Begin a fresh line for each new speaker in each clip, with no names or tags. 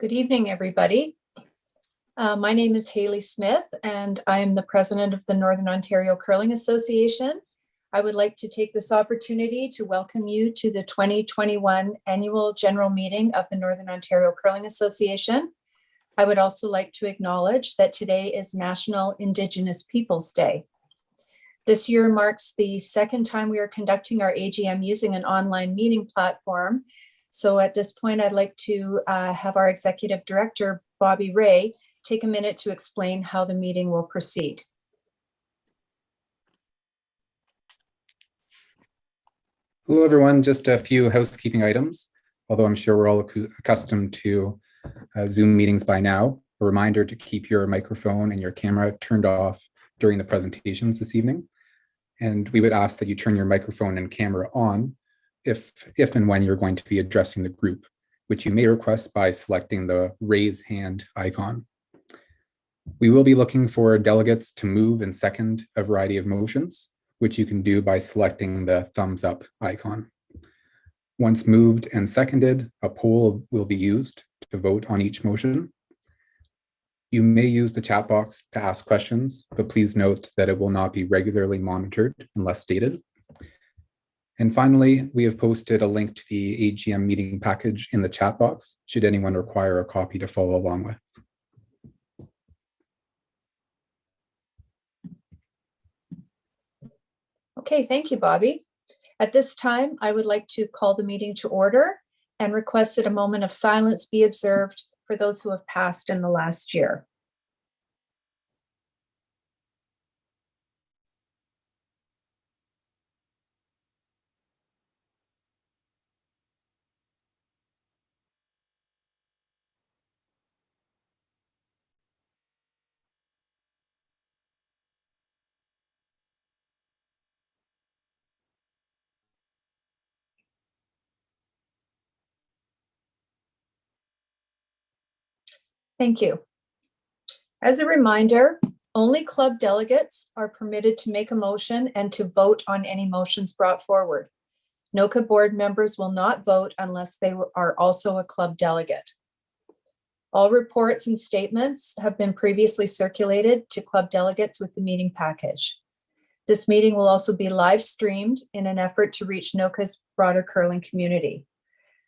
Good evening, everybody. My name is Haley Smith, and I am the president of the Northern Ontario Curling Association. I would like to take this opportunity to welcome you to the 2021 Annual General Meeting of the Northern Ontario Curling Association. I would also like to acknowledge that today is National Indigenous Peoples Day. This year marks the second time we are conducting our AGM using an online meeting platform. So at this point, I'd like to have our Executive Director, Bobby Ray, take a minute to explain how the meeting will proceed.
Hello, everyone. Just a few housekeeping items. Although I'm sure we're all accustomed to Zoom meetings by now, a reminder to keep your microphone and your camera turned off during the presentations this evening. And we would ask that you turn your microphone and camera on if and when you're going to be addressing the group, which you may request by selecting the raise hand icon. We will be looking for delegates to move and second a variety of motions, which you can do by selecting the thumbs up icon. Once moved and seconded, a poll will be used to vote on each motion. You may use the chat box to ask questions, but please note that it will not be regularly monitored unless stated. And finally, we have posted a link to the AGM meeting package in the chat box, should anyone require a copy to follow along with.
Okay, thank you, Bobby. At this time, I would like to call the meeting to order and request that a moment of silence be observed for those who have passed in the last year. Thank you. As a reminder, only club delegates are permitted to make a motion and to vote on any motions brought forward. Noca board members will not vote unless they are also a club delegate. All reports and statements have been previously circulated to club delegates with the meeting package. This meeting will also be live streamed in an effort to reach Noca's broader curling community.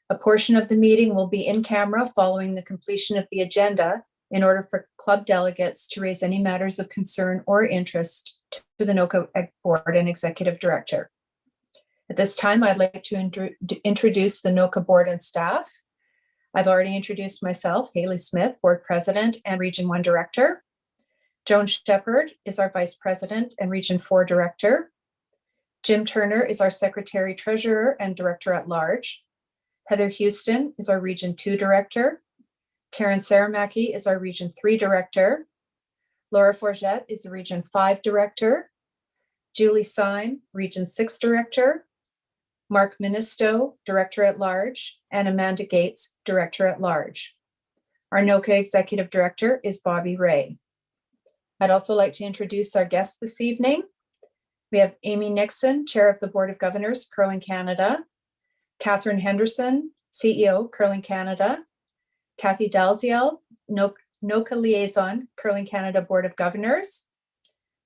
A portion of the meeting will be in camera following the completion of the agenda in order for club delegates to raise any matters of concern or interest to the Noca board and executive director. At this time, I'd like to introduce the Noca board and staff. I've already introduced myself, Haley Smith, board president and Region 1 director. Joan Shepherd is our vice president and Region 4 director. Jim Turner is our secretary treasurer and director at large. Heather Houston is our Region 2 director. Karen Saramaki is our Region 3 director. Laura Forget is the Region 5 director. Julie Syme, Region 6 director. Mark Ministo, director at large, and Amanda Gates, director at large. Our Noca executive director is Bobby Ray. I'd also like to introduce our guests this evening. We have Amy Nixon, chair of the Board of Governors, Curling Canada. Catherine Henderson, CEO, Curling Canada. Kathy Dalziel, Noca Liaison, Curling Canada Board of Governors.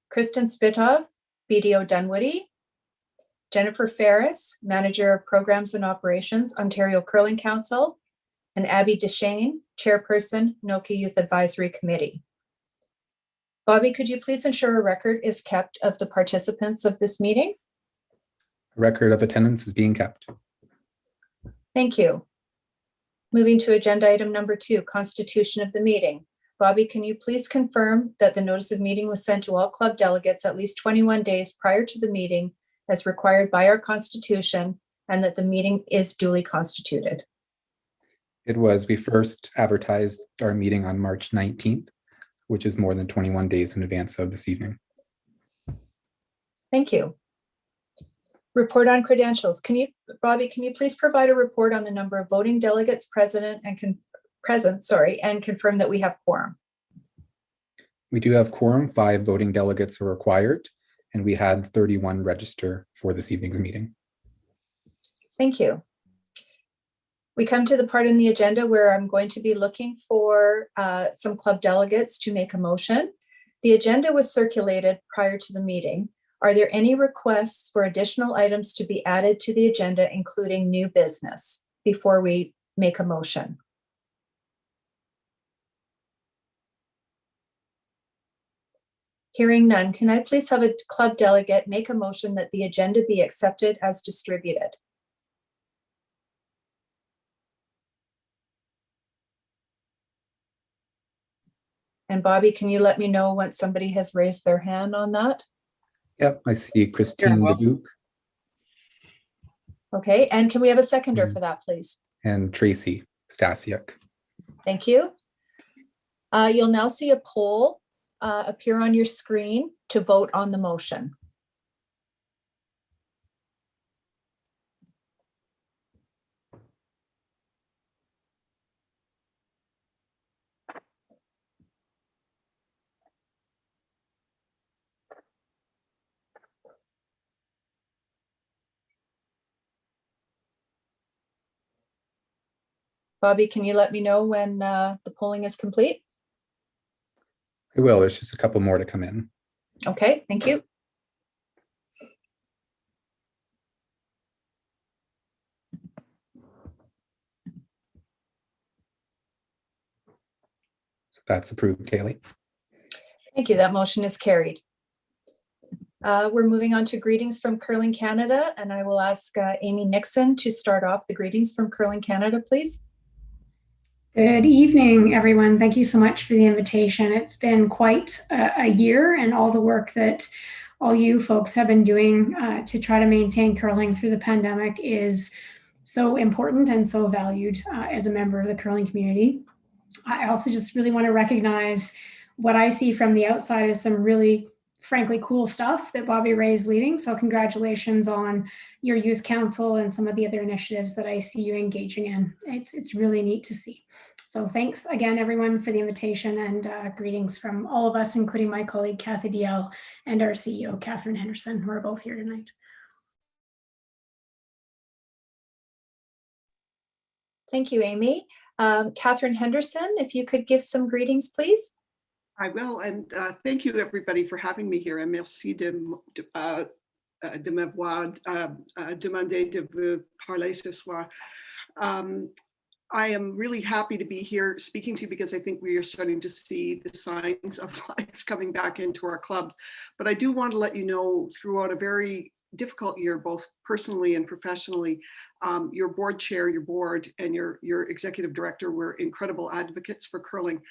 Kristen Spitov, BDO Dunwoody. Jennifer Ferris, Manager of Programs and Operations, Ontario Curling Council. And Abby Deshane, Chairperson, Noca Youth Advisory Committee. Bobby, could you please ensure a record is kept of the participants of this meeting?
A record of attendance is being kept.
Thank you. Moving to agenda item number 2, constitution of the meeting. Bobby, can you please confirm that the notice of meeting was sent to all club delegates at least 21 days prior to the meeting as required by our constitution, and that the meeting is duly constituted?
It was. We first advertised our meeting on March 19th, which is more than 21 days in advance of this evening.
Thank you. Report on credentials. Bobby, can you please provide a report on the number of voting delegates present and confirm that we have quorum?
We do have quorum. 5 voting delegates are required, and we had 31 register for this evening's meeting.
Thank you. We come to the part in the agenda where I'm going to be looking for some club delegates to make a motion. The agenda was circulated prior to the meeting. Are there any requests for additional items to be added to the agenda, including new business, before we make a motion? Hearing none, can I please have a club delegate make a motion that the agenda be accepted as distributed? And Bobby, can you let me know once somebody has raised their hand on that?
Yep, I see Christine Dubuque
Okay, and can we have a seconder for that, please?
and Tracy Stasiuk.
Thank you. You'll now see a poll appear on your screen to vote on the motion. Bobby, can you let me know when the polling is complete?
I will. There's just a couple more to come in.
Okay, thank you.
So that's approved, Kaylee.
Thank you. That motion is carried. We're moving on to greetings from Curling Canada, and I will ask Amy Nixon to start off the greetings from Curling Canada, please.
Good evening, everyone. Thank you so much for the invitation. It's been quite a year, and all the work that all you folks have been doing to try to maintain curling through the pandemic is so important and so valued as a member of the curling community. I also just really want to recognize what I see from the outside as some really, frankly, cool stuff that Bobby Ray is leading. So congratulations on your youth council and some of the other initiatives that I see you engaging in. It's really neat to see. So thanks again, everyone, for the invitation, and greetings from all of us, including my colleague, Kathy Diel, and our CEO, Catherine Henderson, who are both here tonight.
Thank you, Amy. Catherine Henderson, if you could give some greetings, please.
I will, and thank you everybody for having me here. Et merci de m'avoir demandé de vous parler ce soir. I am really happy to be here speaking to you because I think we are starting to see the signs of life coming back into our clubs. But I do want to let you know, throughout a very difficult year, both personally and professionally, your board chair, your board, and your executive director were incredible advocates for curling.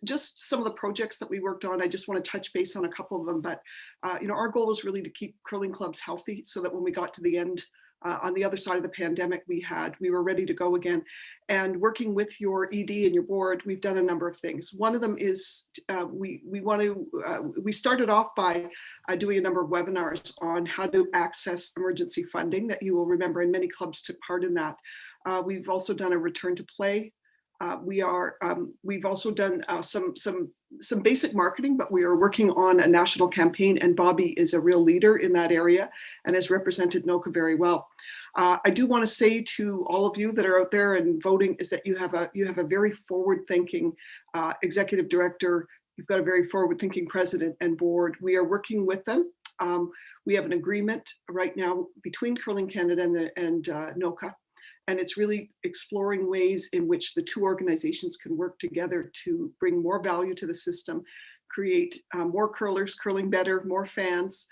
Just some of the projects that we worked on, I just want to touch base on a couple of them, but our goal was really to keep curling clubs healthy so that when we got to the end, on the other side of the pandemic, we were ready to go again. And working with your ED and your board, we've done a number of things. One of them is we started off by doing a number of webinars on how to access emergency funding that you will remember, and many clubs took part in that. We've also done a return to play. We've also done some basic marketing, but we are working on a national campaign, and Bobby is a real leader in that area and has represented Noca very well. I do want to say to all of you that are out there and voting is that you have a very forward-thinking executive director. You've got a very forward-thinking president and board. We are working with them. We have an agreement right now between Curling Canada and Noca. And it's really exploring ways in which the two organizations can work together to bring more value to the system, create more curlers, curling better, more fans.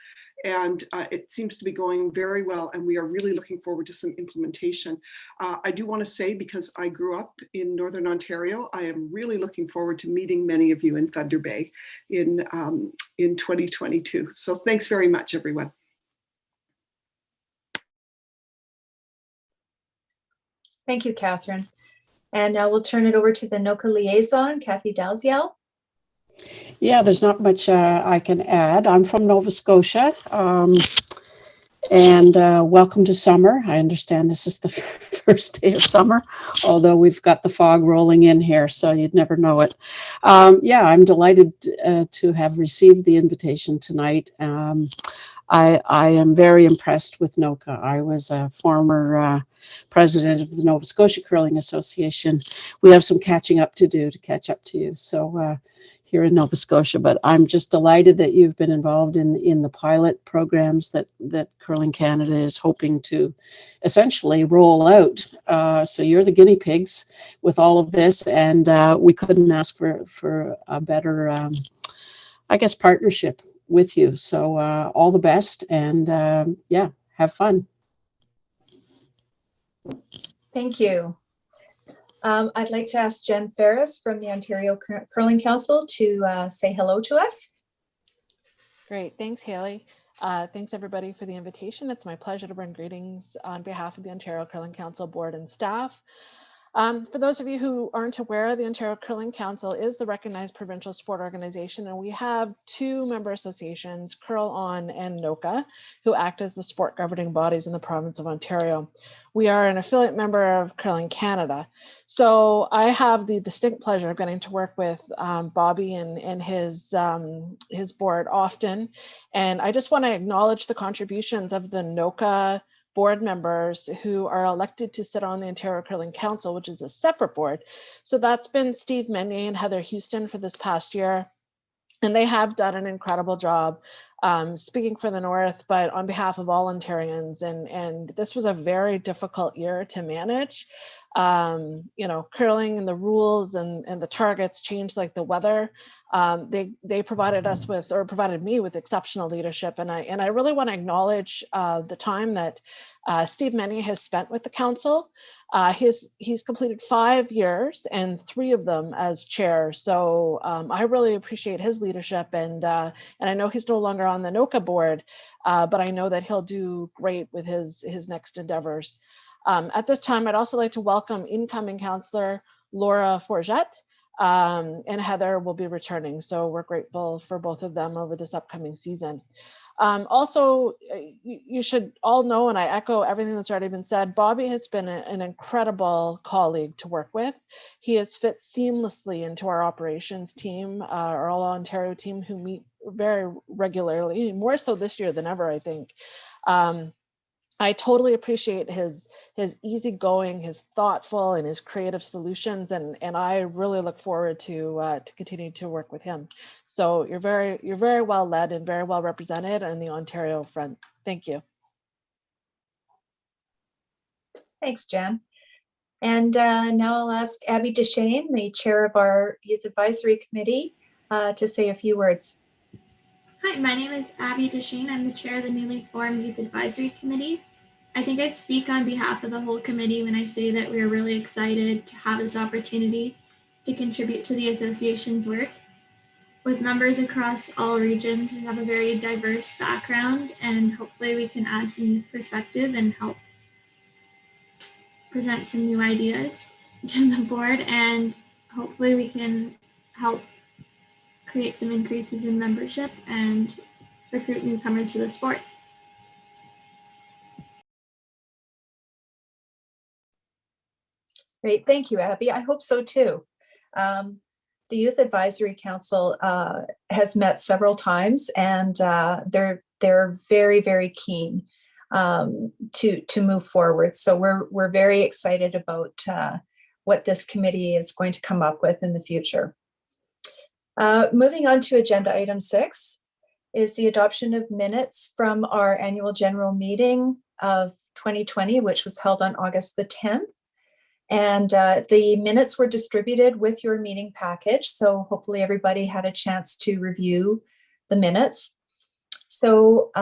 And it seems to be going very well. And we are really looking forward to some implementation. I do want to say, because I grew up in Northern Ontario, I am really looking forward to meeting many of you in Thunder Bay in 2022. So thanks very much, everyone.
Thank you, Catherine. And now we'll turn it over to the Noca liaison, Kathy Dalziel.
Yeah, there's not much I can add. I'm from Nova Scotia, and welcome to summer. I understand this is the first day of summer, although we've got the fog rolling in here, so you'd never know it. Yeah, I'm delighted to have received the invitation tonight. I am very impressed with Noca. I was a former president of the Nova Scotia Curling Association. We have some catching up to do to catch up to you. So here in Nova Scotia, but I'm just delighted that you've been involved in the pilot programs that Curling Canada is hoping to essentially roll out. So you're the guinea pigs with all of this, and we couldn't ask for a better, I guess, partnership with you. So all the best, and yeah, have fun.
Thank you. I'd like to ask Jen Ferris from the Ontario Curling Council to say hello to us.
Great, thanks Haley. Thanks everybody for the invitation. It's my pleasure to bring greetings on behalf of the Ontario Curling Council board and staff. For those of you who aren't aware, the Ontario Curling Council is the recognized provincial sport organization, and we have two member associations, Curl On and Noca, who act as the sport governing bodies in the province of Ontario. We are an affiliate member of Curling Canada. So I have the distinct pleasure of getting to work with Bobby and his board often. And I just want to acknowledge the contributions of the Noca board members who are elected to sit on the Ontario Curling Council, which is a separate board. So that's been Steve Menyea and Heather Houston for this past year. And they have done an incredible job speaking for the North, but on behalf of all Ontarians. And this was a very difficult year to manage. You know, curling and the rules and the targets changed like the weather. They provided us with, or provided me with, exceptional leadership, and I really want to acknowledge the time that Steve Menyea has spent with the council. He's completed 5 years and 3 of them as chair. So I really appreciate his leadership, and I know he's no longer on the Noca board, but I know that he'll do great with his next endeavors. At this time, I'd also like to welcome incoming councillor Laura Forget, and Heather will be returning. So we're grateful for both of them over this upcoming season. Also, you should all know, and I echo everything that's already been said, Bobby has been an incredible colleague to work with. He has fit seamlessly into our operations team, our All Ontario team, who meet very regularly, more so this year than ever, I think. I totally appreciate his easygoing, his thoughtful, and his creative solutions, and I really look forward to continue to work with him. So you're very well led and very well represented on the Ontario front. Thank you.
Thanks, Jen. And now I'll ask Abby Deshane, the chair of our Youth Advisory Committee, to say a few words.
Hi, my name is Abby Deshane. I'm the chair of the newly formed Youth Advisory Committee. I think I speak on behalf of the whole committee when I say that we are really excited to have this opportunity to contribute to the association's work. With members across all regions, we have a very diverse background, and hopefully we can add some youth perspective and help present some new ideas to the board, and hopefully we can help create some increases in membership and recruit newcomers to the sport.
Great, thank you, Abby. I hope so too. The Youth Advisory Council has met several times, and they're very, very keen to move forward. So we're very excited about what this committee is going to come up with in the future. Moving on to agenda item 6 is the adoption of minutes from our annual general meeting of 2020, which was held on August the 10th. And the minutes were distributed with your meeting package. So hopefully everybody had a chance to review the minutes. So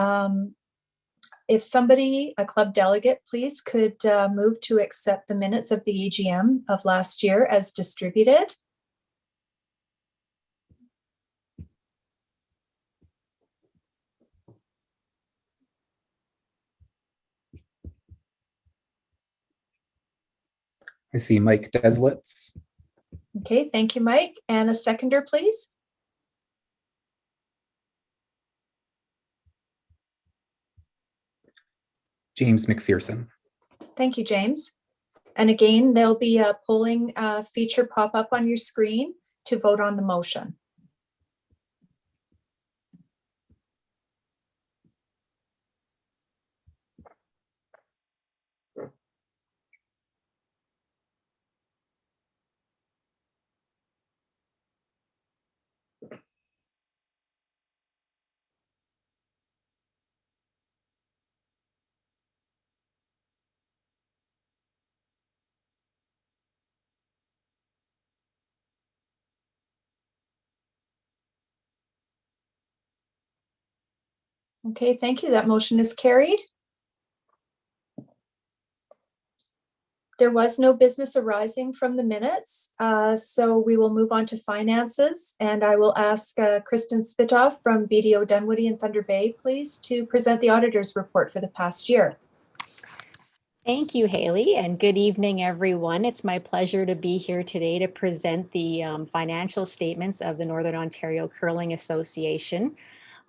if somebody, a club delegate, please could move to accept the minutes of the AGM of last year as distributed.
I see Mike Deslitz.
Okay, thank you, Mike. And a seconder, please.
James McPherson.
Thank you, James. And again, there'll be a polling feature pop up on your screen to vote on the motion. Okay, thank you. That motion is carried. There was no business arising from the minutes, so we will move on to finances. And I will ask Kristen Spitoff from BDO Dunwoody and Thunder Bay, please, to present the auditor's report for the past year.
Thank you, Haley, and good evening, everyone. It's my pleasure to be here today to present the financial statements of the Northern Ontario Curling Association.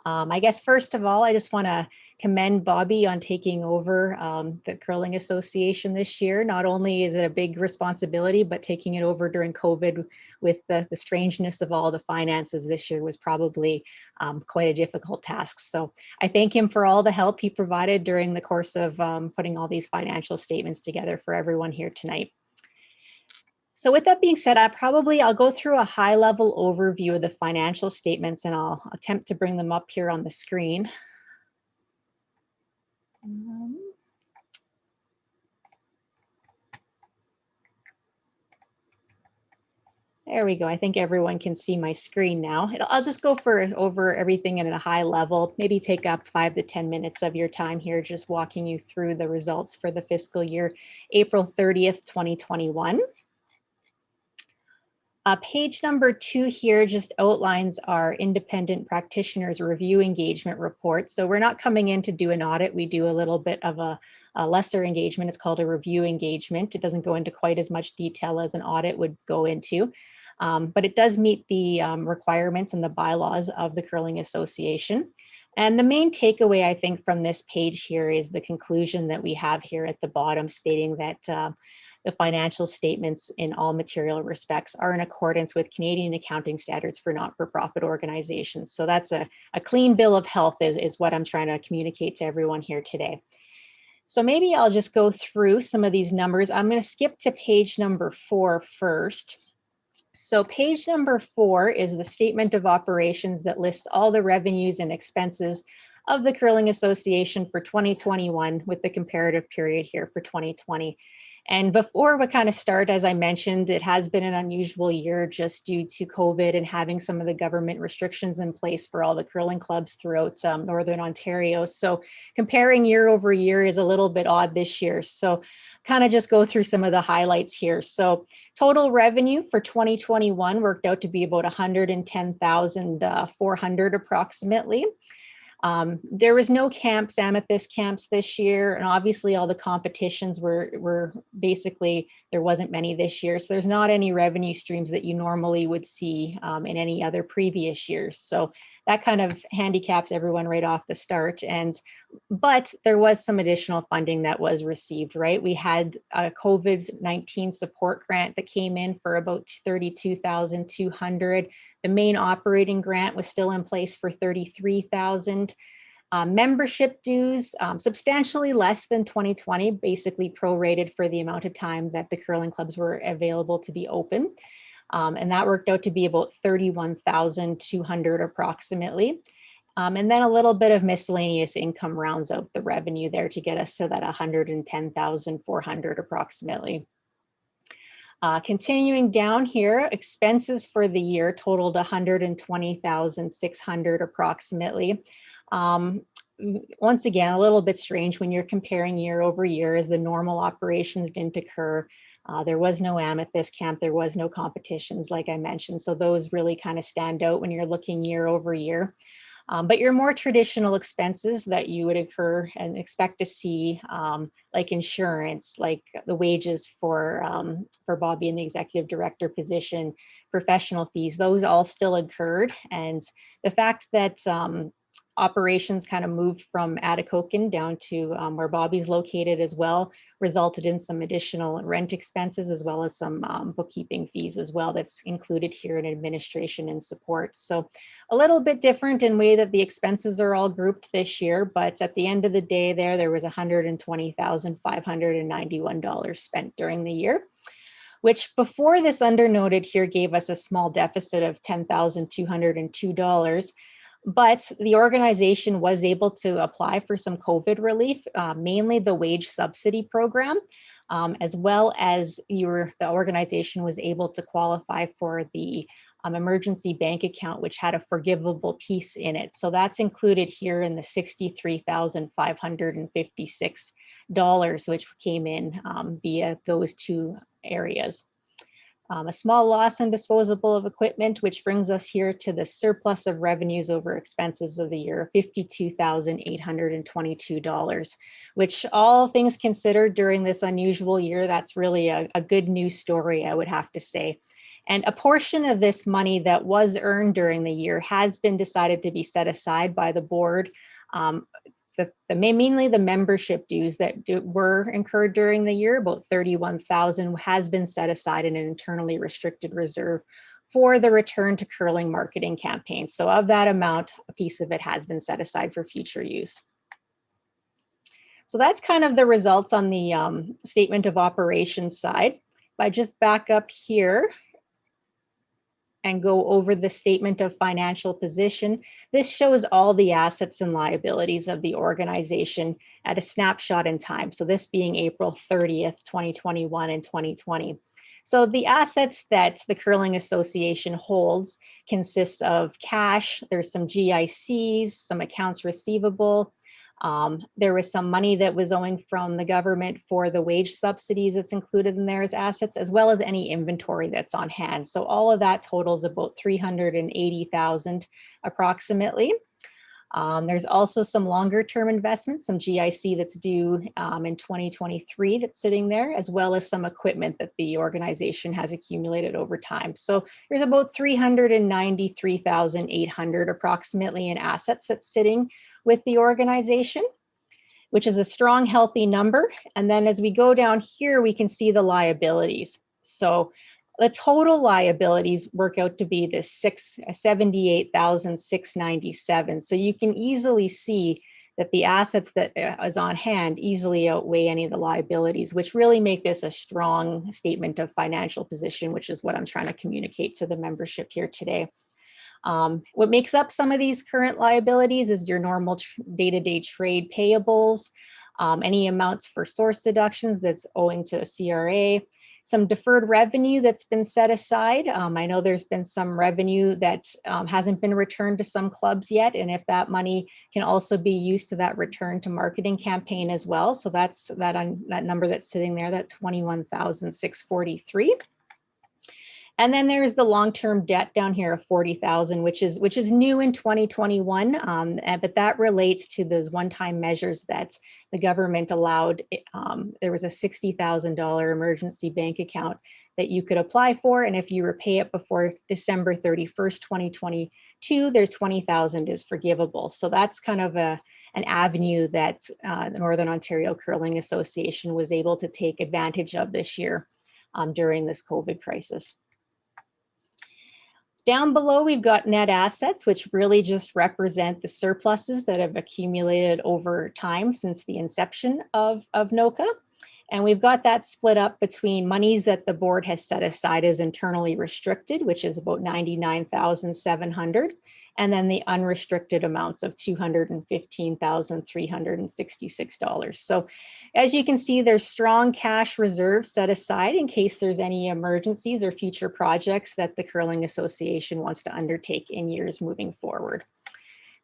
I guess first of all, I just want to commend Bobby on taking over the Curling Association this year. Not only is it a big responsibility, but taking it over during COVID with the strangeness of all the finances this year was probably quite a difficult task. So I thank him for all the help he provided during the course of putting all these financial statements together for everyone here tonight. So with that being said, I'll go through a high level overview of the financial statements and I'll attempt to bring them up here on the screen. There we go. I think everyone can see my screen now. I'll just go over everything at a high level, maybe take up 5 to 10 minutes of your time here, just walking you through the results for the fiscal year, April 30th, 2021. Page number 2 here just outlines our independent practitioners review engagement report. So we're not coming in to do an audit. We do a little bit of a lesser engagement. It's called a review engagement. It doesn't go into quite as much detail as an audit would go into, but it does meet the requirements and the bylaws of the Curling Association. And the main takeaway, I think, from this page here is the conclusion that we have here at the bottom, stating that the financial statements in all material respects are in accordance with Canadian accounting standards for not-for-profit organizations. So that's a clean bill of health is what I'm trying to communicate to everyone here today. So maybe I'll just go through some of these numbers. I'm going to skip to page number 4 first. So page number 4 is the statement of operations that lists all the revenues and expenses of the Curling Association for 2021 with the comparative period here for 2020. And before we kind of start, as I mentioned, it has been an unusual year just due to COVID and having some of the government restrictions in place for all the curling clubs throughout Northern Ontario. So comparing year over year is a little bit odd this year. So kind of just go through some of the highlights here. So total revenue for 2021 worked out to be about $110,400 approximately. There was no camps, amethyst camps this year, and obviously all the competitions were basically, there wasn't many this year. So there's not any revenue streams that you normally would see in any other previous years. So that kind of handicaps everyone right off the start. But there was some additional funding that was received, right? We had a COVID-19 support grant that came in for about $32,200. The main operating grant was still in place for $33,000. Membership dues, substantially less than 2020, basically prorated for the amount of time that the curling clubs were available to be open. And that worked out to be about $31,200 approximately. And then a little bit of miscellaneous income rounds out the revenue there to get us to that $110,400 approximately. Continuing down here, expenses for the year totaled $120,600 approximately. Once again, a little bit strange when you're comparing year over year, as the normal operations didn't occur. There was no amethyst camp, there was no competitions, like I mentioned. So those really kind of stand out when you're looking year over year. But your more traditional expenses that you would incur and expect to see, like insurance, like the wages for Bobby in the executive director position, professional fees, those all still incurred. And the fact that operations kind of moved from Atikokan down to where Bobby's located as well resulted in some additional rent expenses, as well as some bookkeeping fees as well that's included here in administration and support. So a little bit different in way that the expenses are all grouped this year, but at the end of the day there was $120,591 spent during the year, which before this undernoted here gave us a small deficit of $10,202. But the organization was able to apply for some COVID relief, mainly the wage subsidy program, as well as the organization was able to qualify for the emergency bank account, which had a forgivable piece in it. So that's included here in the $63,556, which came in via those two areas. A small loss in disposable of equipment, which brings us here to the surplus of revenues over expenses of the year, $52,822, which, all things considered, during this unusual year, that's really a good news story, I would have to say. And a portion of this money that was earned during the year has been decided to be set aside by the board. Mainly the membership dues that were incurred during the year, about $31,000, has been set aside in an internally restricted reserve for the return to curling marketing campaign. So of that amount, a piece of it has been set aside for future use. So that's kind of the results on the statement of operations side. If I just back up here and go over the statement of financial position, this shows all the assets and liabilities of the organization at a snapshot in time. So this being April 30th, 2021 and 2020. So the assets that the Curling Association holds consists of cash, there's some GICs, some accounts receivable. There was some money that was owing from the government for the wage subsidies that's included in there as assets, as well as any inventory that's on hand. So all of that totals about $380,000 approximately. There's also some longer term investments, some GIC that's due in 2023 that's sitting there, as well as some equipment that the organization has accumulated over time. So there's about $393,800 approximately in assets that's sitting with the organization, which is a strong, healthy number. And then as we go down here, we can see the liabilities. So the total liabilities work out to be the $78,697. So you can easily see that the assets that is on hand easily outweigh any of the liabilities, which really make this a strong statement of financial position, which is what I'm trying to communicate to the membership here today. What makes up some of these current liabilities is your normal day-to-day trade payables, any amounts for source deductions that's owing to a CRA, some deferred revenue that's been set aside. I know there's been some revenue that hasn't been returned to some clubs yet, and if that money can also be used to that return to marketing campaign as well. So that's that number that's sitting there, that $21,643. And then there's the long-term debt down here of $40,000, which is new in 2021, but that relates to those one-time measures that the government allowed. There was a $60,000 emergency bank account that you could apply for, and if you repay it before December 31st, 2022, there's $20,000 is forgivable. So that's kind of an avenue that the Northern Ontario Curling Association was able to take advantage of this year during this COVID crisis. Down below, we've got net assets, which really just represent the surpluses that have accumulated over time since the inception of Noca. And we've got that split up between monies that the board has set aside as internally restricted, which is about $99,700, and then the unrestricted amounts of $215,366. So as you can see, there's strong cash reserves set aside in case there's any emergencies or future projects that the Curling Association wants to undertake in years moving forward.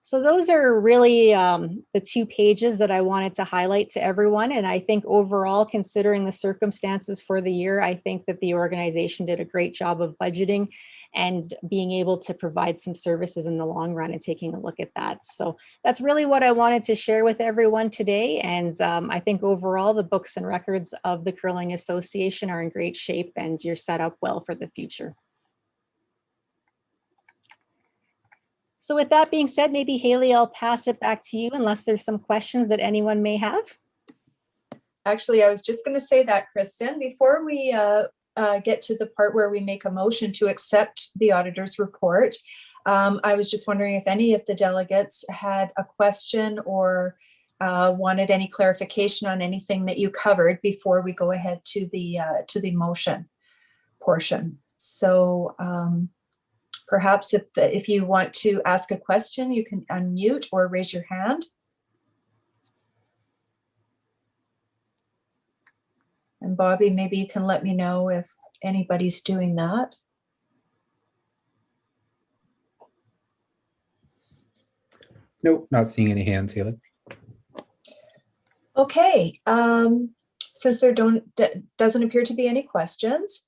So those are really the 2 pages that I wanted to highlight to everyone. And I think overall, considering the circumstances for the year, I think that the organization did a great job of budgeting and being able to provide some services in the long run and taking a look at that. So that's really what I wanted to share with everyone today. And I think overall, the books and records of the Curling Association are in great shape and you're set up well for the future. So with that being said, maybe Haley, I'll pass it back to you unless there's some questions that anyone may have.
Actually, I was just going to say that, Kristen, before we get to the part where we make a motion to accept the auditor's report. I was just wondering if any of the delegates had a question or wanted any clarification on anything that you covered before we go ahead to the motion portion. So perhaps if you want to ask a question, you can unmute or raise your hand. And Bobby, maybe you can let me know if anybody's doing that.
Nope, not seeing any hands, Haley.
Okay, since there doesn't appear to be any questions,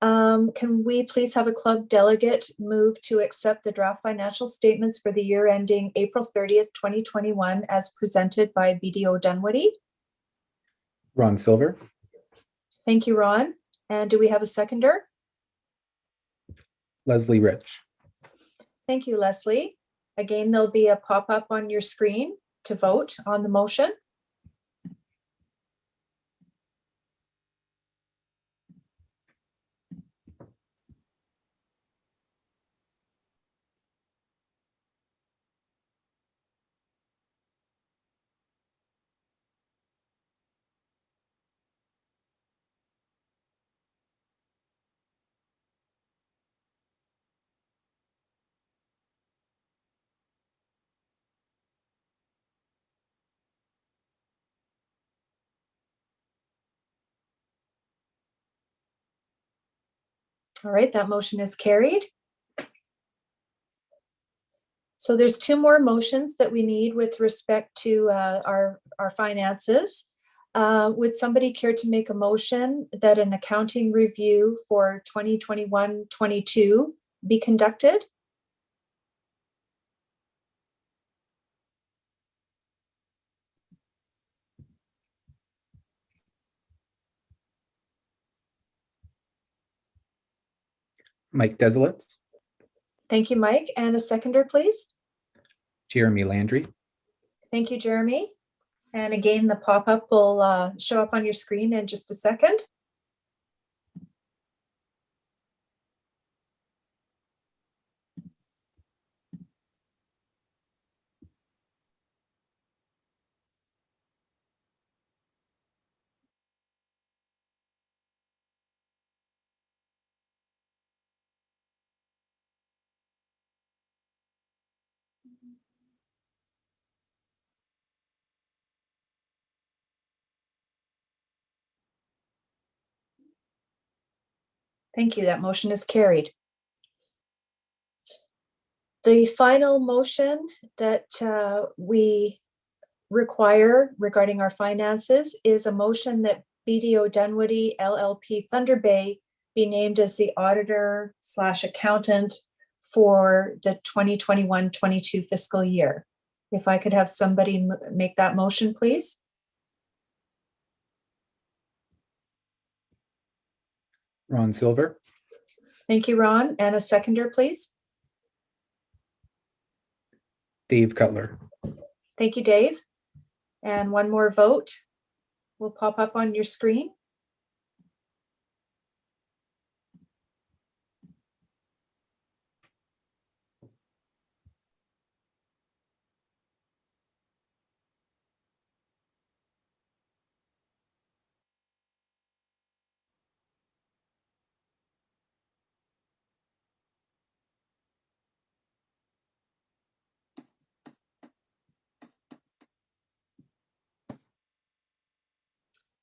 can we please have a club delegate move to accept the draft financial statements for the year ending April 30th, 2021 as presented by BDO Dunwoody?
Ron Silver.
Thank you, Ron. And do we have a seconder?
Leslie Rich.
Thank you, Leslie. Again, there'll be a pop-up on your screen to vote on the motion. All right, that motion is carried. So there's two more motions that we need with respect to our finances. Would somebody care to make a motion that an accounting review for 2021-22 be conducted?
Mike Desilets.
Thank you, Mike. And a seconder, please.
Jeremy Landry.
Thank you, Jeremy. And again, the pop-up will show up on your screen in just a second. Thank you. That motion is carried. The final motion that we require regarding our finances is a motion that BDO Dunwoody LLP Thunder Bay be named as the auditor / accountant for the 2021-22 fiscal year. If I could have somebody make that motion, please.
Ron Silver.
Thank you, Ron. And a seconder, please.
Dave Cutler.
Thank you, Dave. And one more vote will pop up on your screen.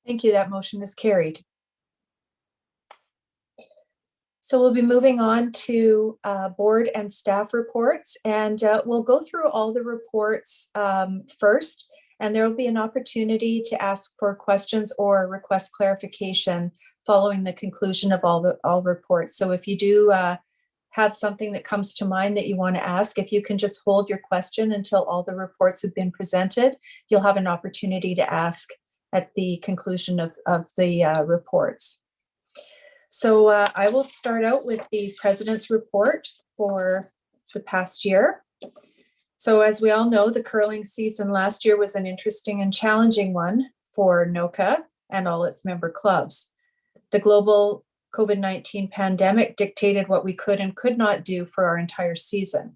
Thank you. That motion is carried. So we'll be moving on to board and staff reports, and we'll go through all the reports first, and there will be an opportunity to ask for questions or request clarification following the conclusion of all reports. So if you do have something that comes to mind that you want to ask, if you can just hold your question until all the reports have been presented, you'll have an opportunity to ask at the conclusion of the reports. So I will start out with the President's report for the past year. So as we all know, the curling season last year was an interesting and challenging one for Noca and all its member clubs. The global COVID-19 pandemic dictated what we could and could not do for our entire season.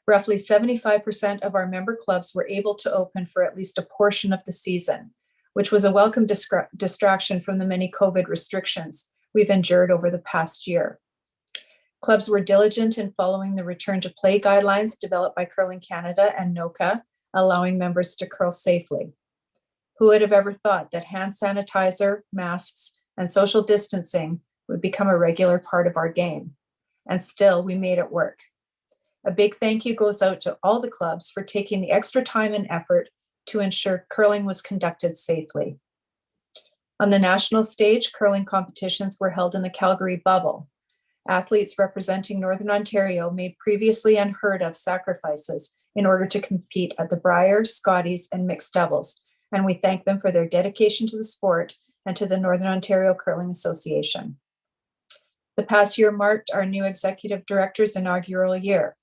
Roughly 75% of our member clubs were able to open for at least a portion of the season, which was a welcome distraction from the many COVID restrictions we've endured over the past year. Clubs were diligent in following the return to play guidelines developed by Curling Canada and Noca, allowing members to curl safely. Who would have ever thought that hand sanitizer, masks, and social distancing would become a regular part of our game? And still, we made it work. A big thank you goes out to all the clubs for taking the extra time and effort to ensure curling was conducted safely. On the national stage, curling competitions were held in the Calgary bubble. Athletes representing Northern Ontario made previously unheard of sacrifices in order to compete at the Brier, Scotties, and mixed doubles, and we thank them for their dedication to the sport and to the Northern Ontario Curling Association. The past year marked our new executive director's inaugural year.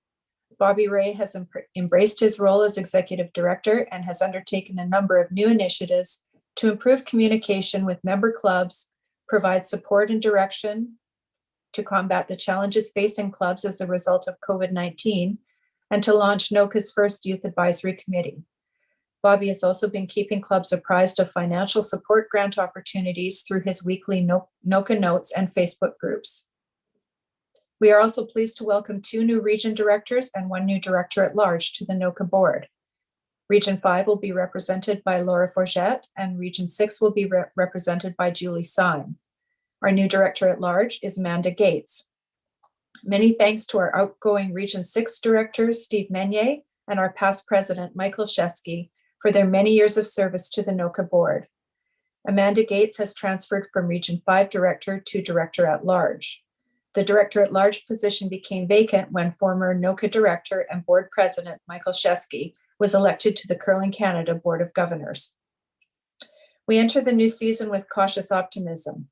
Bobby Ray has embraced his role as executive director and has undertaken a number of new initiatives to improve communication with member clubs, provide support and direction to combat the challenges facing clubs as a result of COVID-19, and to launch Noca's first youth advisory committee. Bobby has also been keeping clubs apprised of financial support grant opportunities through his weekly Noca Notes and Facebook groups. We are also pleased to welcome 2 new region directors and 1 new director at large to the Noca board. Region 5 will be represented by Laura Forget, and Region 6 will be represented by Julie Syme. Our new director at large is Amanda Gates. Many thanks to our outgoing Region 6 directors, Steve Menier, and our past president, Michael Shesky, for their many years of service to the Noca board. Amanda Gates has transferred from Region 5 director to director at large. The director at large position became vacant when former Noca director and board president, Michael Shesky, was elected to the Curling Canada Board of Governors. We enter the new season with cautious optimism.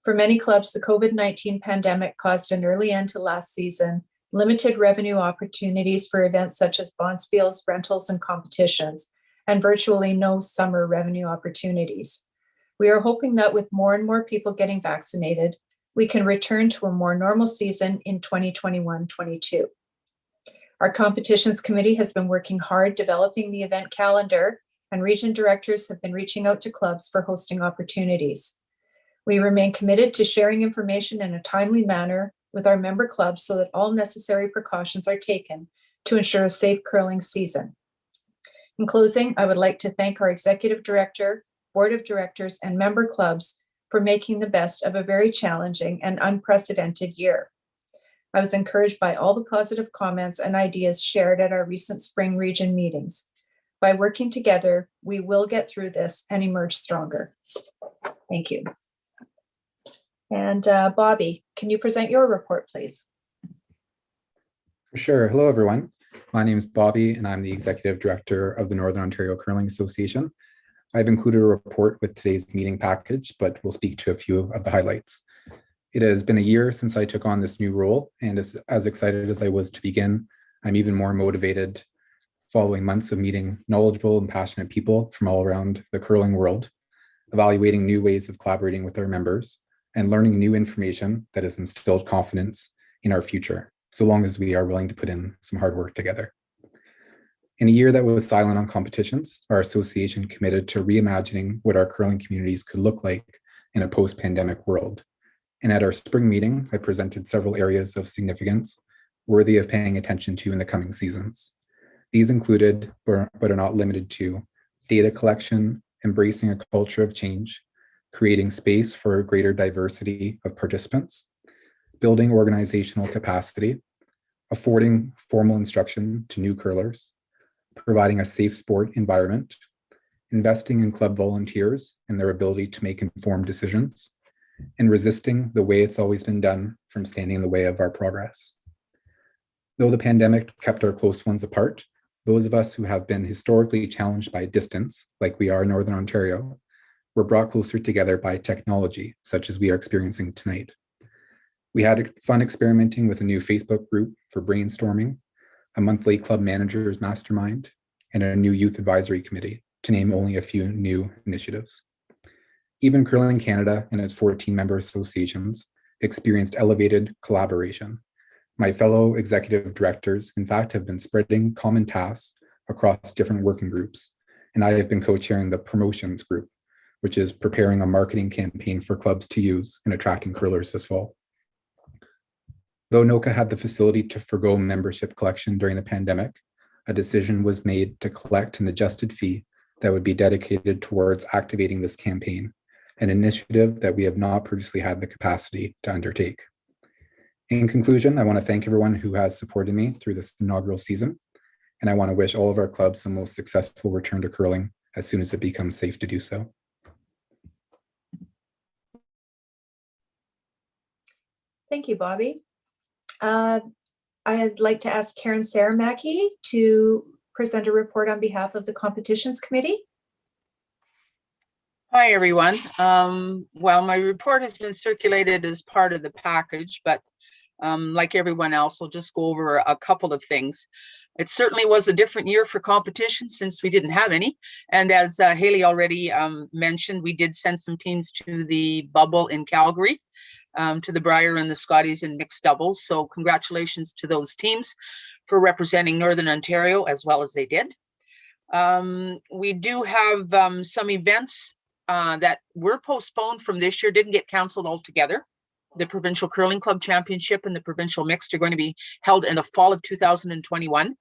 For many clubs, the COVID-19 pandemic caused an early end to last season, limited revenue opportunities for events such as bonspiels, rentals, and competitions, and virtually no summer revenue opportunities. We are hoping that with more and more people getting vaccinated, we can return to a more normal season in 2021-22. Our competitions committee has been working hard developing the event calendar, and region directors have been reaching out to clubs for hosting opportunities. We remain committed to sharing information in a timely manner with our member clubs so that all necessary precautions are taken to ensure a safe curling season. In closing, I would like to thank our executive director, board of directors, and member clubs for making the best of a very challenging and unprecedented year. I was encouraged by all the positive comments and ideas shared at our recent spring region meetings. By working together, we will get through this and emerge stronger. Thank you. And Bobby, can you present your report, please?
For sure. Hello, everyone. My name is Bobby, and I'm the Executive Director of the Northern Ontario Curling Association. I've included a report with today's meeting package, but we'll speak to a few of the highlights. It has been a year since I took on this new role, and as excited as I was to begin, I'm even more motivated following months of meeting knowledgeable and passionate people from all around the curling world, evaluating new ways of collaborating with our members, and learning new information that has instilled confidence in our future, so long as we are willing to put in some hard work together. In a year that was silent on competitions, our association committed to reimagining what our curling communities could look like in a post-pandemic world. And at our spring meeting, I presented several areas of significance worthy of paying attention to in the coming seasons. These included, but are not limited to, data collection, embracing a culture of change, creating space for a greater diversity of participants, building organizational capacity, affording formal instruction to new curlers, providing a safe sport environment, investing in club volunteers and their ability to make informed decisions, and resisting the way it's always been done from standing in the way of our progress. Though the pandemic kept our close ones apart, those of us who have been historically challenged by distance, like we are in Northern Ontario, were brought closer together by technology, such as we are experiencing tonight. We had fun experimenting with a new Facebook group for brainstorming, a monthly club managers mastermind, and a new youth advisory committee, to name only a few new initiatives. Even Curling Canada and its 14 member associations experienced elevated collaboration. My fellow executive directors, in fact, have been spreading common tasks across different working groups, and I have been co-chairing the promotions group, which is preparing a marketing campaign for clubs to use in attracting curlers this fall. Though Noca had the facility to forgo membership collection during the pandemic, a decision was made to collect an adjusted fee that would be dedicated towards activating this campaign, an initiative that we have not previously had the capacity to undertake. In conclusion, I want to thank everyone who has supported me through this inaugural season, and I want to wish all of our clubs the most successful return to curling as soon as it becomes safe to do so.
Thank you, Bobby. I'd like to ask Karen Saramaki to present a report on behalf of the Competitions Committee.
Hi, everyone. Well, my report has been circulated as part of the package, but like everyone else, I'll just go over a couple of things. It certainly was a different year for competition since we didn't have any. And as Haley already mentioned, we did send some teams to the bubble in Calgary, to the Brier and the Scotties in mixed doubles. So congratulations to those teams for representing Northern Ontario as well as they did. We do have some events that were postponed from this year, didn't get canceled altogether. The Provincial Curling Club Championship and the Provincial Mixed are going to be held in the fall of 2021.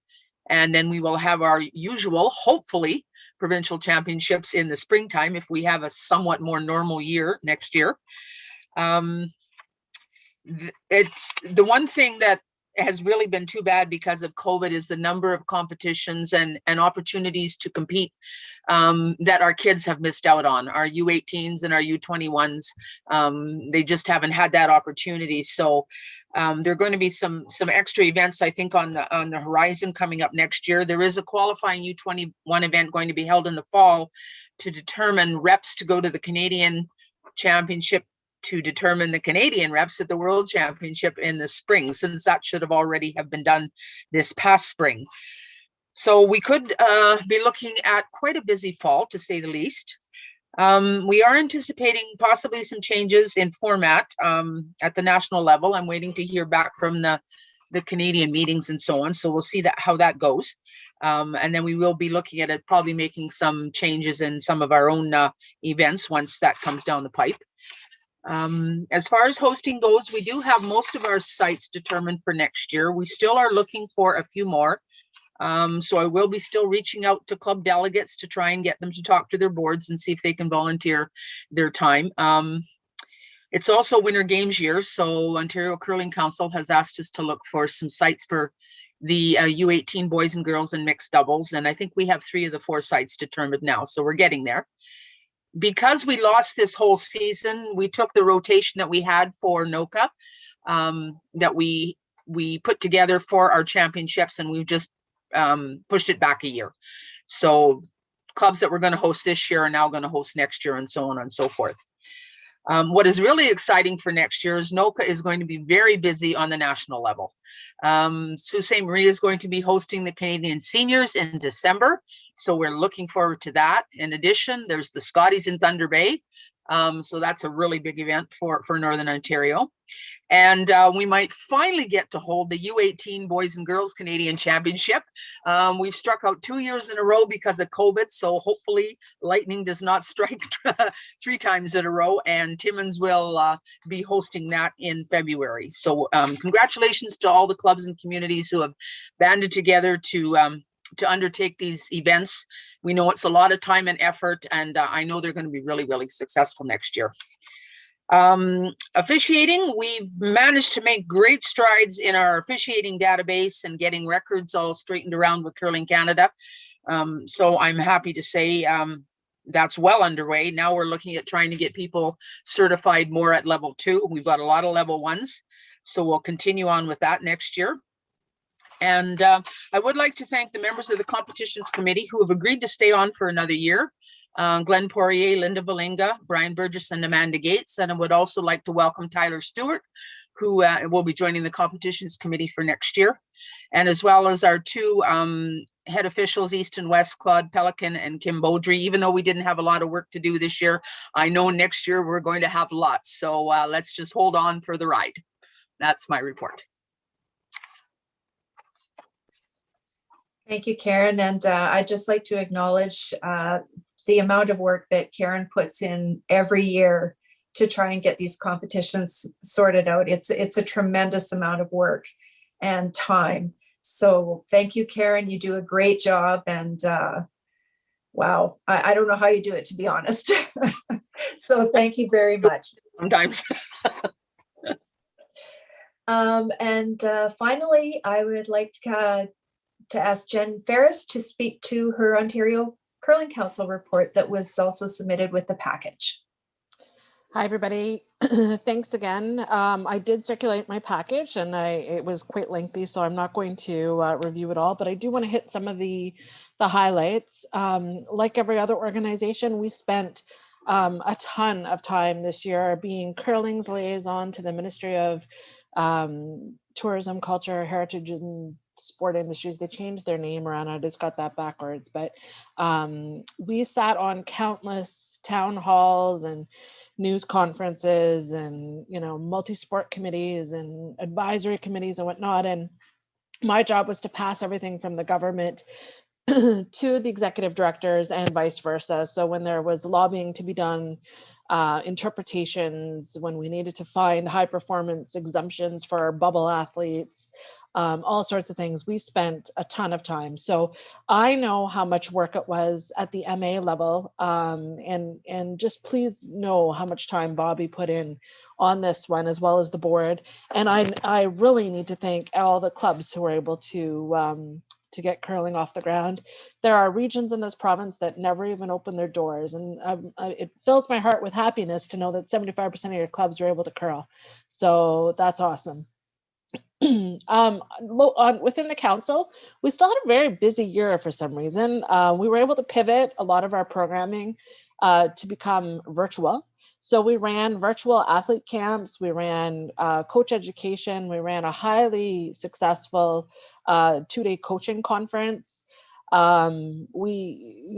And then we will have our usual, hopefully, provincial championships in the springtime if we have a somewhat more normal year next year. It's the one thing that has really been too bad because of COVID is the number of competitions and opportunities to compete that our kids have missed out on. Our U18s and our U21s, they just haven't had that opportunity. So there are going to be some extra events, I think, on the horizon coming up next year. There is a qualifying U21 event going to be held in the fall to determine reps to go to the Canadian Championship, to determine the Canadian reps at the World Championship in the spring, since that should have already have been done this past spring. So we could be looking at quite a busy fall, to say the least. We are anticipating possibly some changes in format at the national level. I'm waiting to hear back from the Canadian meetings and so on. So we'll see how that goes. And then we will be looking at it, probably making some changes in some of our own events once that comes down the pipe. As far as hosting goes, we do have most of our sites determined for next year. We still are looking for a few more. So I will be still reaching out to club delegates to try and get them to talk to their boards and see if they can volunteer their time. It's also Winter Games year, so Ontario Curling Council has asked us to look for some sites for the U18 boys and girls and mixed doubles. And I think we have 3 of the 4 sites determined now, so we're getting there. Because we lost this whole season, we took the rotation that we had for Noca that we put together for our championships, and we've just pushed it back a year. So clubs that were going to host this year are now going to host next year, and so on and so forth. What is really exciting for next year is Noca is going to be very busy on the national level. Sault Ste. Marie is going to be hosting the Canadian Seniors in December, so we're looking forward to that. In addition, there's the Scotties in Thunder Bay, so that's a really big event for Northern Ontario. And we might finally get to hold the U18 Boys and Girls Canadian Championship. We've struck out 2 years in a row because of COVID, so hopefully lightning does not strike 3 times in a row, and Timmins will be hosting that in February. So congratulations to all the clubs and communities who have banded together to undertake these events. We know it's a lot of time and effort, and I know they're going to be really, really successful next year. Officiating, we've managed to make great strides in our officiating database and getting records all straightened around with Curling Canada. So I'm happy to say that's well underway. Now we're looking at trying to get people certified more at level 2. We've got a lot of level 1s, so we'll continue on with that next year. And I would like to thank the members of the Competitions Committee who have agreed to stay on for another year. Glenn Poirier, Linda Valinga, Brian Burgess, and Amanda Gates. And I would also like to welcome Tyler Stewart, who will be joining the Competitions Committee for next year. And as well as our 2 head officials, East and West, Claude Pelican and Kim Beaudry. Even though we didn't have a lot of work to do this year, I know next year we're going to have lots. So let's just hold on for the ride. That's my report.
Thank you, Karen. And I'd just like to acknowledge the amount of work that Karen puts in every year to try and get these competitions sorted out. It's a tremendous amount of work and time. So thank you, Karen. You do a great job. And wow, I don't know how you do it, to be honest. So thank you very much.
Sometimes.
Finally, I would like to ask Jen Ferris to speak to her Ontario Curling Council report that was also submitted with the package.
Hi, everybody. Thanks again. I did circulate my package and it was quite lengthy, so I'm not going to review it all, but I do want to hit some of the highlights. Like every other organization, we spent a ton of time this year being curling's liaison to the Ministry of Tourism, Culture, Heritage, and Sport Industries. They changed their name around. I just got that backwards, but we sat on countless town halls and news conferences and, you know, multi-sport committees and advisory committees and whatnot. And my job was to pass everything from the government to the executive directors and vice versa. So when there was lobbying to be done, interpretations, when we needed to find high performance exemptions for our bubble athletes, all sorts of things, we spent a ton of time. So I know how much work it was at the MA level, and just please know how much time Bobby put in on this one, as well as the board. And I really need to thank all the clubs who were able to get curling off the ground. There are regions in this province that never even open their doors, and it fills my heart with happiness to know that 75% of your clubs were able to curl. So that's awesome. Within the council, we still had a very busy year for some reason. We were able to pivot a lot of our programming to become virtual. So we ran virtual athlete camps, we ran coach education, we ran a highly successful 2-day coaching conference. We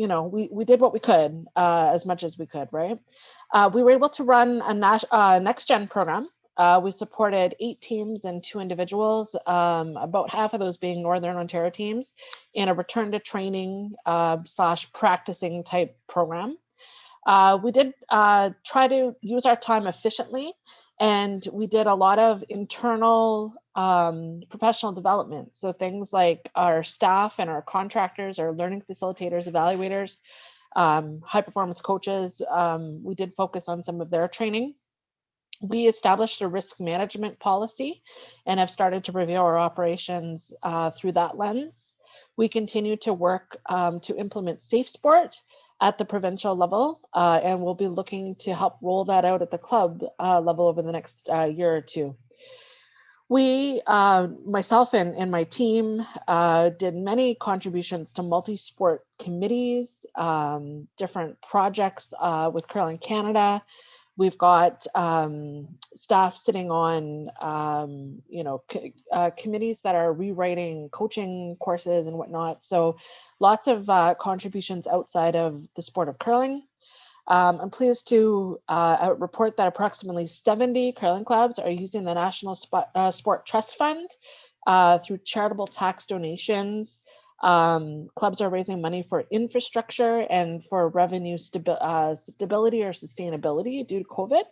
did what we could, as much as we could, right? We were able to run a next gen program. We supported 8 teams and 2 individuals, about half of those being Northern Ontario teams, in a return to training / practicing type program. We did try to use our time efficiently, and we did a lot of internal professional development. So things like our staff and our contractors, our learning facilitators, evaluators, high performance coaches, we did focus on some of their training. We established a risk management policy and have started to review our operations through that lens. We continue to work to implement Safe Sport at the provincial level, and we'll be looking to help roll that out at the club level over the next year or two. We, myself and my team, did many contributions to multi-sport committees, different projects with Curling Canada. We've got staff sitting on, committees that are rewriting coaching courses and whatnot. So lots of contributions outside of the sport of curling. I'm pleased to report that approximately 70 curling clubs are using the National Sport Trust Fund through charitable tax donations. Clubs are raising money for infrastructure and for revenue stability or sustainability due to COVID.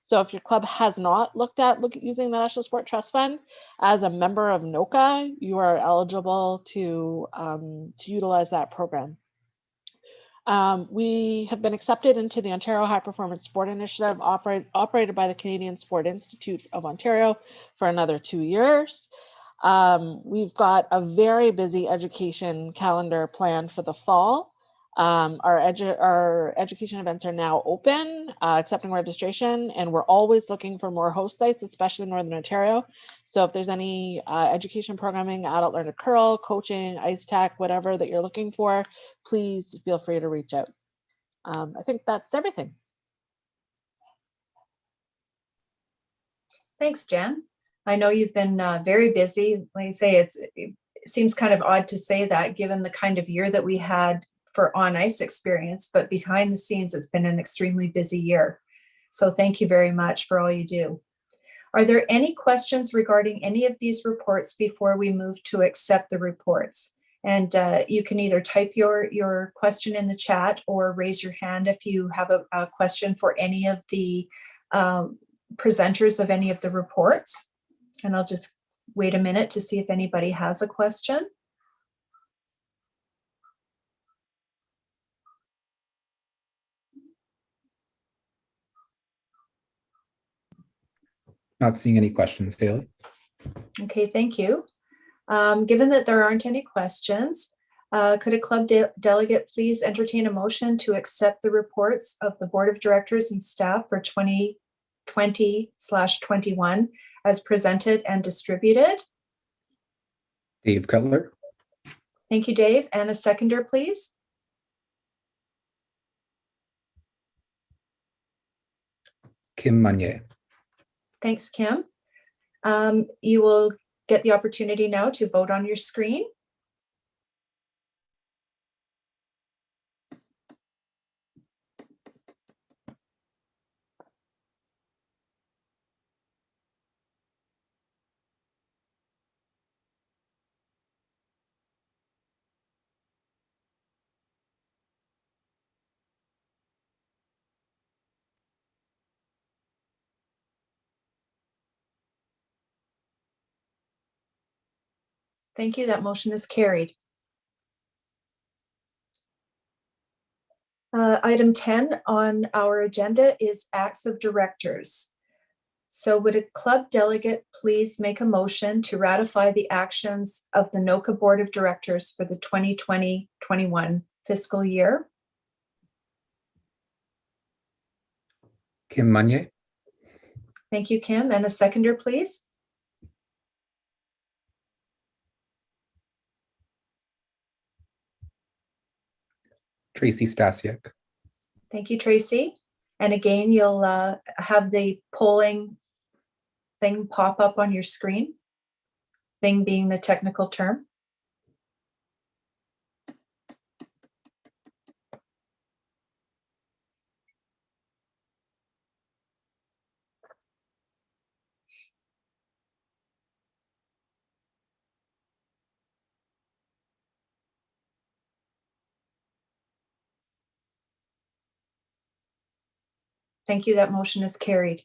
So if your club has not looked at using the National Sport Trust Fund, as a member of Noca, you are eligible to utilize that program. We have been accepted into the Ontario High Performance Sport Initiative operated by the Canadian Sport Institute of Ontario for another 2 years. We've got a very busy education calendar planned for the fall. Our education events are now open, accepting registration, and we're always looking for more host sites, especially in Northern Ontario. So if there's any education programming, adult learn to curl, coaching, ice tack, whatever that you're looking for, please feel free to reach out. I think that's everything.
Thanks, Jen. I know you've been very busy. Like I say, it seems kind of odd to say that given the kind of year that we had for on ice experience, but behind the scenes, it's been an extremely busy year. So thank you very much for all you do. Are there any questions regarding any of these reports before we move to accept the reports? And you can either type your question in the chat or raise your hand if you have a question for any of the presenters of any of the reports. And I'll just wait a minute to see if anybody has a question.
Not seeing any questions, Haley.
Okay, thank you. Given that there aren't any questions, could a club delegate please entertain a motion to accept the reports of the Board of Directors and staff for 2020/21 as presented and distributed?
Dave Cutler,
Thank you, Dave. And a seconder, please.
Kim Munier.
Thanks, Kim. You will get the opportunity now to vote on your screen. Thank you. That motion is carried. Item 10 on our agenda is acts of directors. So would a club delegate please make a motion to ratify the actions of the Noca Board of Directors for the 2020-21 fiscal year?
Kim Munier,
Thank you, Kim. And a seconder, please.
Tracy Stasiak.
Thank you, Tracy. And again, you'll have the polling thing pop up on your screen, thing being the technical term. Thank you. That motion is carried.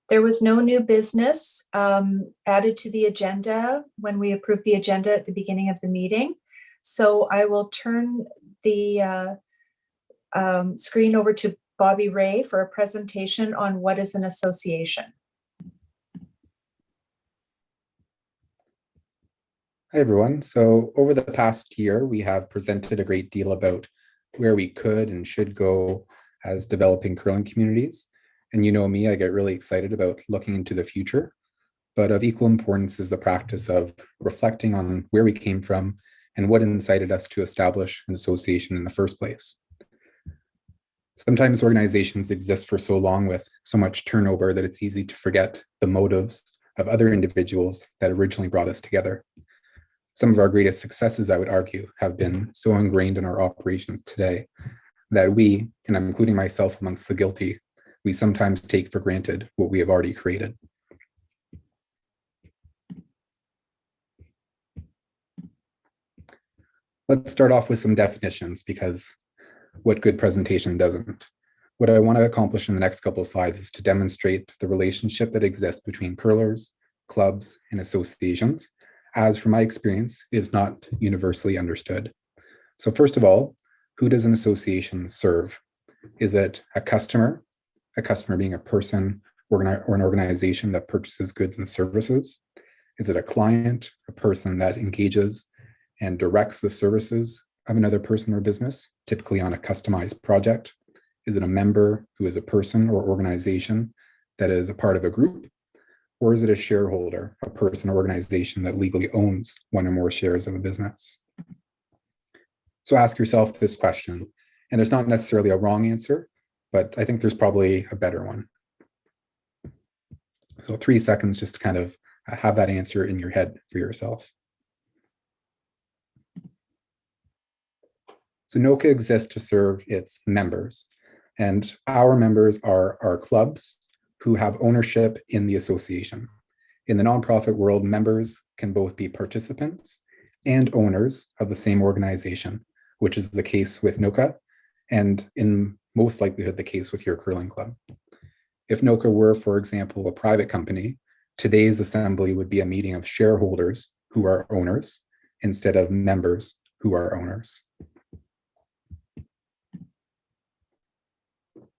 There was no new business added to the agenda when we approved the agenda at the beginning of the meeting. So I will turn the screen over to Bobby Ray for a presentation on what is an association.
Hi, everyone. So over the past year, we have presented a great deal about where we could and should go as developing curling communities. And you know me, I get really excited about looking into the future. But of equal importance is the practice of reflecting on where we came from and what incited us to establish an association in the first place. Sometimes organizations exist for so long with so much turnover that it's easy to forget the motives of other individuals that originally brought us together. Some of our greatest successes, I would argue, have been so ingrained in our operations today that we, and I'm including myself amongst the guilty, we sometimes take for granted what we have already created. Let's start off with some definitions, because what good presentation doesn't? What I want to accomplish in the next couple of slides is to demonstrate the relationship that exists between curlers, clubs, and associations, as from my experience, is not universally understood. So first of all, who does an association serve? Is it a customer being a person or an organization that purchases goods and services? Is it a client, a person that engages and directs the services of another person or business, typically on a customized project? Is it a member who is a person or organization that is a part of a group? Or is it a shareholder, a person or organization that legally owns one or more shares of a business? So ask yourself this question, and there's not necessarily a wrong answer, but I think there's probably a better one. So 3 seconds just to kind of have that answer in your head for yourself. So Noca exists to serve its members, and our members are our clubs who have ownership in the association. In the nonprofit world, members can both be participants and owners of the same organization, which is the case with Noca, and in most likelihood the case with your curling club. If Noca were, for example, a private company, today's assembly would be a meeting of shareholders who are owners instead of members who are owners.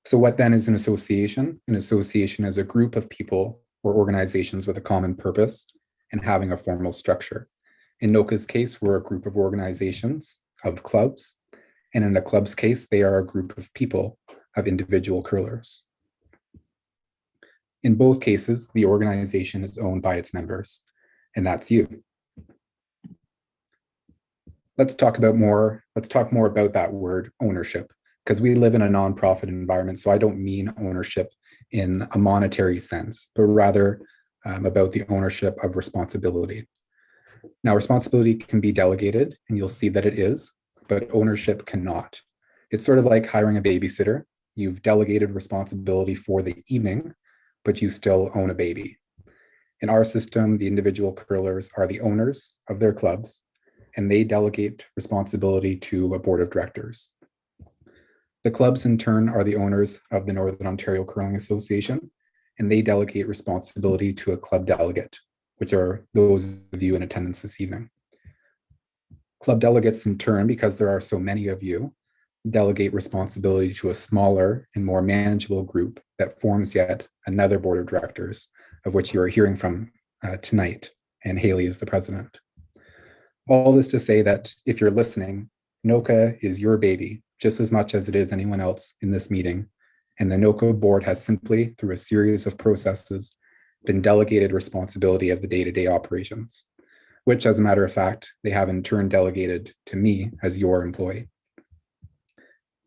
So what then is an association? An association is a group of people or organizations with a common purpose and having a formal structure. In Noca's case, we're a group of organizations, of clubs, and in the club's case, they are a group of people, of individual curlers. In both cases, the organization is owned by its members, and that's you. Let's talk more about that word ownership, because we live in a nonprofit environment, so I don't mean ownership in a monetary sense, but rather about the ownership of responsibility. Now, responsibility can be delegated, and you'll see that it is, but ownership cannot. It's sort of like hiring a babysitter. You've delegated responsibility for the evening, but you still own a baby. In our system, the individual curlers are the owners of their clubs, and they delegate responsibility to a board of directors. The clubs, in turn, are the owners of the Northern Ontario Curling Association, and they delegate responsibility to a club delegate, which are those of you in attendance this evening. Club delegates, in turn, because there are so many of you, delegate responsibility to a smaller and more manageable group that forms yet another board of directors, of which you are hearing from tonight, and Haley is the president. All this to say that if you're listening, Noca is your baby just as much as it is anyone else in this meeting, and the Noca board has simply, through a series of processes, been delegated responsibility of the day-to-day operations, which, as a matter of fact, they have in turn delegated to me as your employee.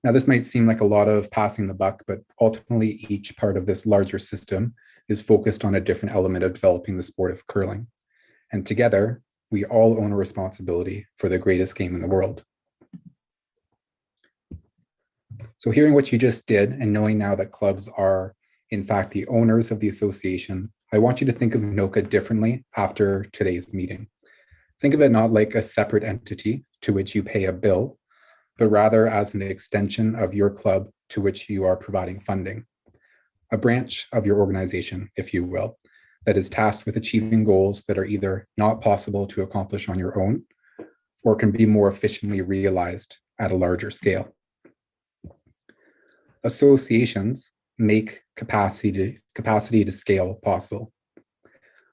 Now, this might seem like a lot of passing the buck, but ultimately each part of this larger system is focused on a different element of developing the sport of curling. And together, we all own a responsibility for the greatest game in the world. So hearing what you just did and knowing now that clubs are, in fact, the owners of the association, I want you to think of Noca differently after today's meeting. Think of it not like a separate entity to which you pay a bill, but rather as an extension of your club to which you are providing funding. A branch of your organization, if you will, that is tasked with achieving goals that are either not possible to accomplish on your own or can be more efficiently realized at a larger scale. Associations make capacity to scale possible.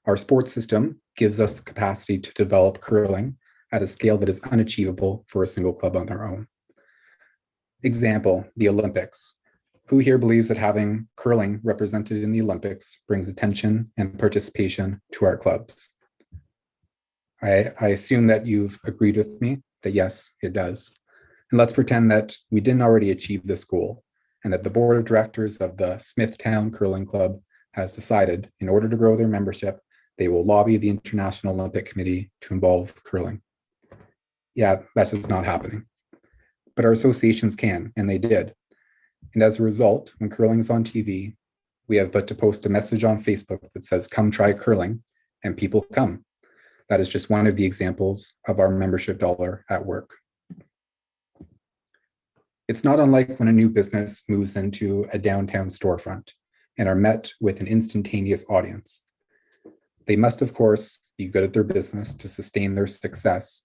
Our sports system gives us capacity to develop curling at a scale that is unachievable for a single club on their own. Example, the Olympics. Who here believes that having curling represented in the Olympics brings attention and participation to our clubs? I assume that you've agreed with me that yes, it does. And let's pretend that we didn't already achieve this goal and that the board of directors of the Smithtown Curling Club has decided, in order to grow their membership, they will lobby the International Olympic Committee to involve curling. Yeah, that's just not happening. But our associations can, and they did. And as a result, when curling is on TV, we have but to post a message on Facebook that says, "Come try curling," and people come. That is just one of the examples of our membership dollar at work. It's not unlike when a new business moves into a downtown storefront and are met with an instantaneous audience. They must, of course, be good at their business to sustain their success,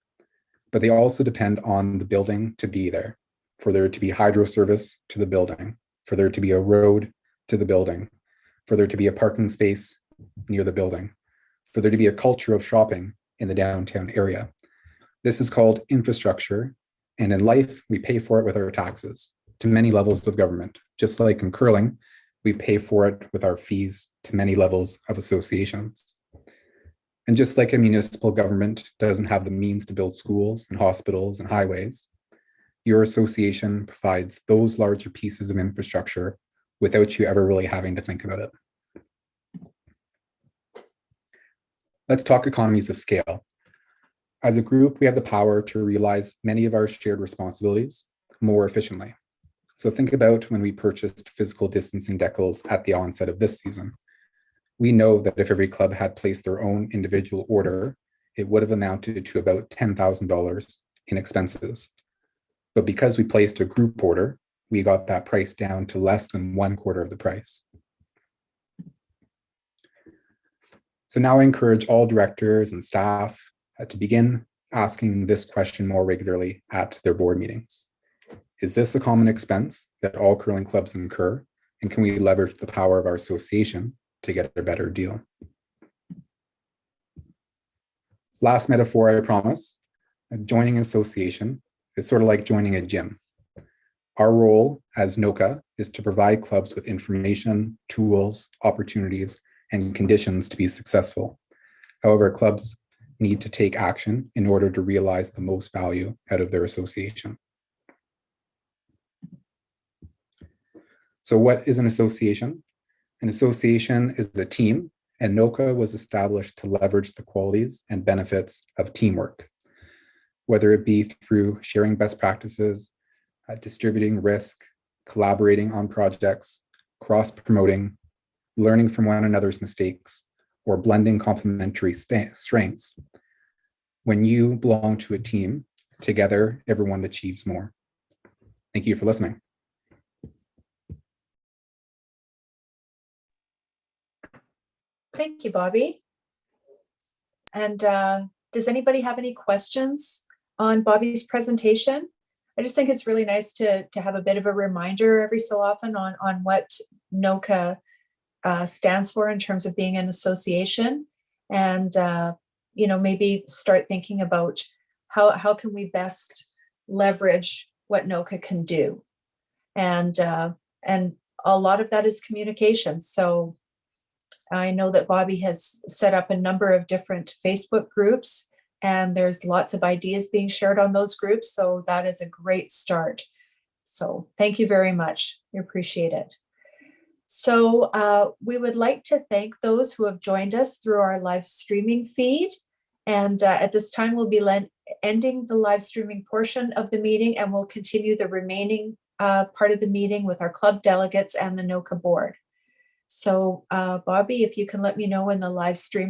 but they also depend on the building to be there, for there to be hydro service to the building, for there to be a road to the building, for there to be a parking space near the building, for there to be a culture of shopping in the downtown area. This is called infrastructure, and in life, we pay for it with our taxes to many levels of government. Just like in curling, we pay for it with our fees to many levels of associations. And just like a municipal government doesn't have the means to build schools and hospitals and highways, your association provides those larger pieces of infrastructure without you ever really having to think about it. Let's talk economies of scale. As a group, we have the power to realize many of our shared responsibilities more efficiently. So think about when we purchased physical distancing decals at the onset of this season. We know that if every club had placed their own individual order, it would have amounted to about $10,000 in expenses. But because we placed a group order, we got that price down to less than 1/4 of the price. So now I encourage all directors and staff to begin asking this question more regularly at their board meetings. Is this a common expense that all curling clubs incur? And can we leverage the power of our association to get a better deal. Last metaphor, I promise. Joining an association is sort of like joining a gym. Our role as Noca is to provide clubs with information, tools, opportunities, and conditions to be successful. However, clubs need to take action in order to realize the most value out of their association. So what is an association? An association is a team, and Noca was established to leverage the qualities and benefits of teamwork, whether it be through sharing best practices, distributing risk, collaborating on projects, cross-promoting, learning from one another's mistakes, or blending complementary strengths. When you belong to a team, together, everyone achieves more. Thank you for listening.
Thank you, Bobby. And does anybody have any questions on Bobby's presentation? I just think it's really nice to have a bit of a reminder every so often on what Noca stands for in terms of being an association, and maybe start thinking about how can we best leverage what Noca can do, and a lot of that is communication. So I know that Bobby has set up a number of different Facebook groups, and there's lots of ideas being shared on those groups. So that is a great start. So thank you very much. We appreciate it. So we would like to thank those who have joined us through our live streaming feed. And at this time, we'll be ending the live streaming portion of the meeting, and we'll continue the remaining part of the meeting with our club delegates and the Noca board. So Bobby, if you can let me know when the live stream